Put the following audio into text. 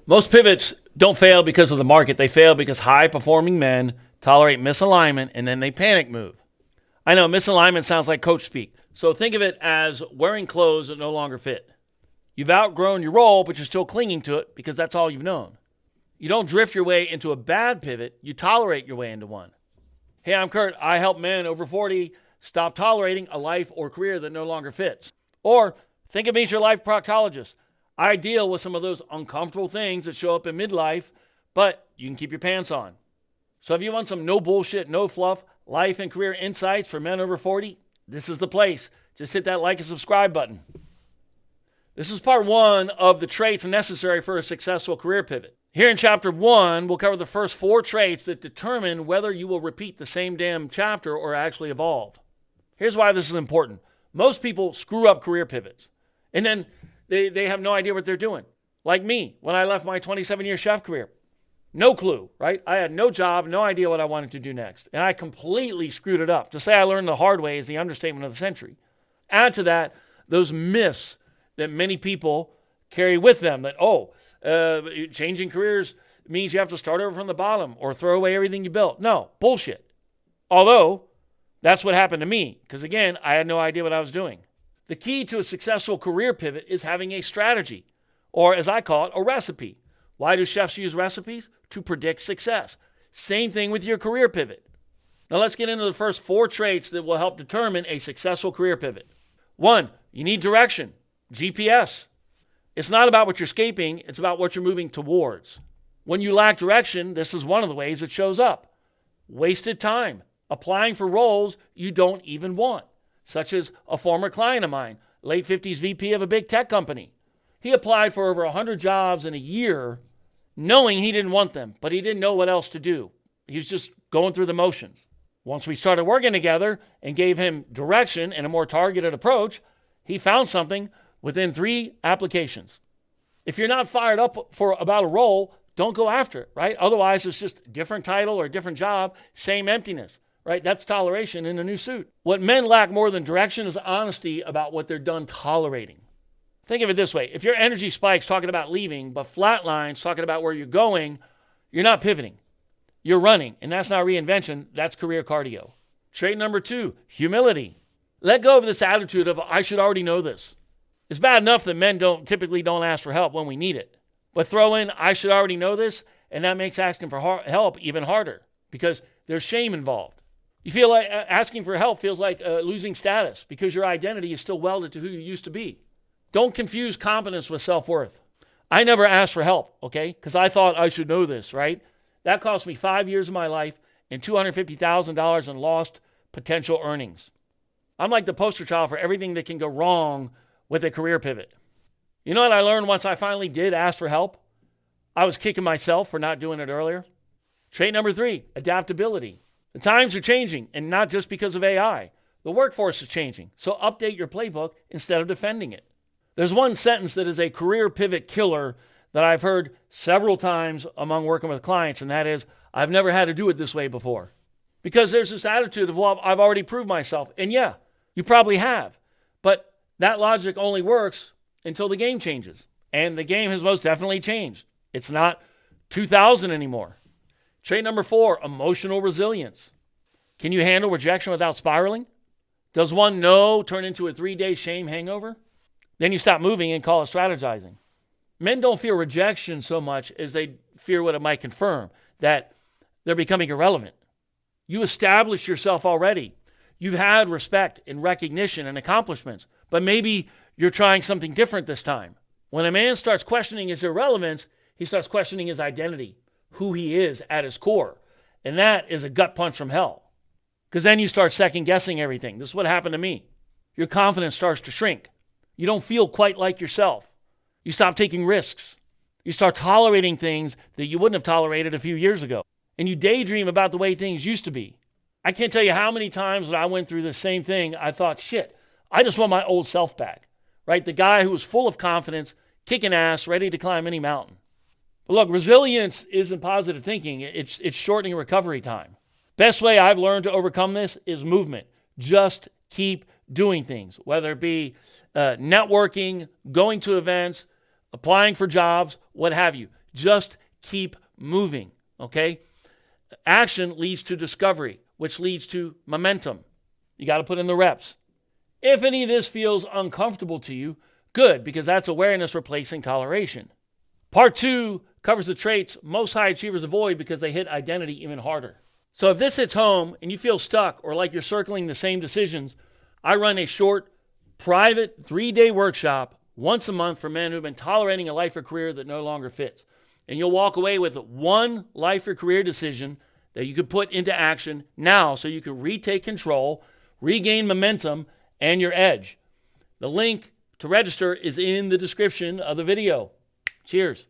Most pivots don't fail because of the market. They fail because high-performing men tolerate misalignment and then they panic move. I know misalignment sounds like coach speak. So think of it as wearing clothes that no longer fit. You've outgrown your role, but you're still clinging to it because that's all you've known. You don't drift your way into a bad pivot. You tolerate your way into one. Hey, I'm Kurt. I help men over 40 stop tolerating a life or career that no longer fits. Or think of me as your life proctologist. I deal with some of those uncomfortable things that show up in midlife, but you can keep your pants on. So if you want some no bullshit, no fluff, life and career insights for men over 40, this is the place. Just hit that like and subscribe button. This is part 1 of the traits necessary for a successful career pivot. Here in chapter 1, we'll cover the first 4 traits that determine whether you will repeat the same damn chapter or actually evolve. Here's why this is important. Most people screw up career pivots, and then they have no idea what they're doing. Like me, when I left my 27-year chef career. No clue, right? I had no job, no idea what I wanted to do next. And I completely screwed it up. To say I learned the hard way is the understatement of the century. Add to that those myths that many people carry with them that, changing careers means you have to start over from the bottom or throw away everything you built. No, bullshit. Although, that's what happened to me, because again, I had no idea what I was doing. The key to a successful career pivot is having a strategy, or as I call it, a recipe. Why do chefs use recipes? To predict success. Same thing with your career pivot. Now let's get into the first 4 traits that will help determine a successful career pivot. 1, you need direction, GPS. It's not about what you're escaping, it's about what you're moving towards. When you lack direction, this is one of the ways it shows up. Wasted time, applying for roles you don't even want, such as a former client of mine, late 50s VP of a big tech company. He applied for over 100 jobs in a year, knowing he didn't want them, but he didn't know what else to do. He was just going through the motions. Once we started working together and gave him direction and a more targeted approach, he found something within 3 applications. If you're not fired up about a role, don't go after it, right? Otherwise, it's just different title or different job, same emptiness, right? That's toleration in a new suit. What men lack more than direction is honesty about what they're done tolerating. Think of it this way. If your energy spikes talking about leaving, but flatlines talking about where you're going, you're not pivoting. You're running, and that's not reinvention. That's career cardio. Trait number 2, humility. Let go of this attitude of, I should already know this. It's bad enough that men typically don't ask for help when we need it. But throw in, I should already know this, and that makes asking for help even harder because there's shame involved. You feel like asking for help feels like losing status because your identity is still welded to who you used to be. Don't confuse competence with self-worth. I never asked for help, okay? Because I thought I should know this, right? That cost me 5 years of my life and $250,000 in lost potential earnings. I'm like the poster child for everything that can go wrong with a career pivot. You know what I learned once I finally did ask for help? I was kicking myself for not doing it earlier. Trait number 3, adaptability. The times are changing, and not just because of AI. The workforce is changing, so update your playbook instead of defending it. There's one sentence that is a career pivot killer that I've heard several times among working with clients, and that is, I've never had to do it this way before. Because there's this attitude of, well, I've already proved myself. And yeah, you probably have. But that logic only works until the game changes. And the game has most definitely changed. It's not 2000 anymore. Trait number 4, emotional resilience. Can you handle rejection without spiraling? Does one no turn into a 3-day shame hangover? Then you stop moving and call it strategizing. Men don't fear rejection so much as they fear what it might confirm, that they're becoming irrelevant. You established yourself already. You've had respect and recognition and accomplishments, but maybe you're trying something different this time. When a man starts questioning his irrelevance, he starts questioning his identity, who he is at his core. And that is a gut punch from hell. Because then you start second guessing everything. This is what happened to me. Your confidence starts to shrink. You don't feel quite like yourself. You stop taking risks. You start tolerating things that you wouldn't have tolerated a few years ago. And you daydream about the way things used to be. I can't tell you how many times when I went through the same thing, I thought, shit, I just want my old self back, right? The guy who was full of confidence, kicking ass, ready to climb any mountain. But look, resilience isn't positive thinking. It's shortening recovery time. Best way I've learned to overcome this is movement. Just keep doing things, whether it be networking, going to events, applying for jobs, what have you. Just keep moving, okay? Action leads to discovery, which leads to momentum. You got to put in the reps. If any of this feels uncomfortable to you, good, because that's awareness replacing toleration. Part 2 covers the traits most high achievers avoid because they hit identity even harder. So if this hits home and you feel stuck or like you're circling the same decisions, I run a short, private 3-day workshop once a month for men who've been tolerating a life or career that no longer fits. And you'll walk away with one life or career decision that you could put into action now so you can retake control, regain momentum, and your edge. The link to register is in the description of the video. Cheers.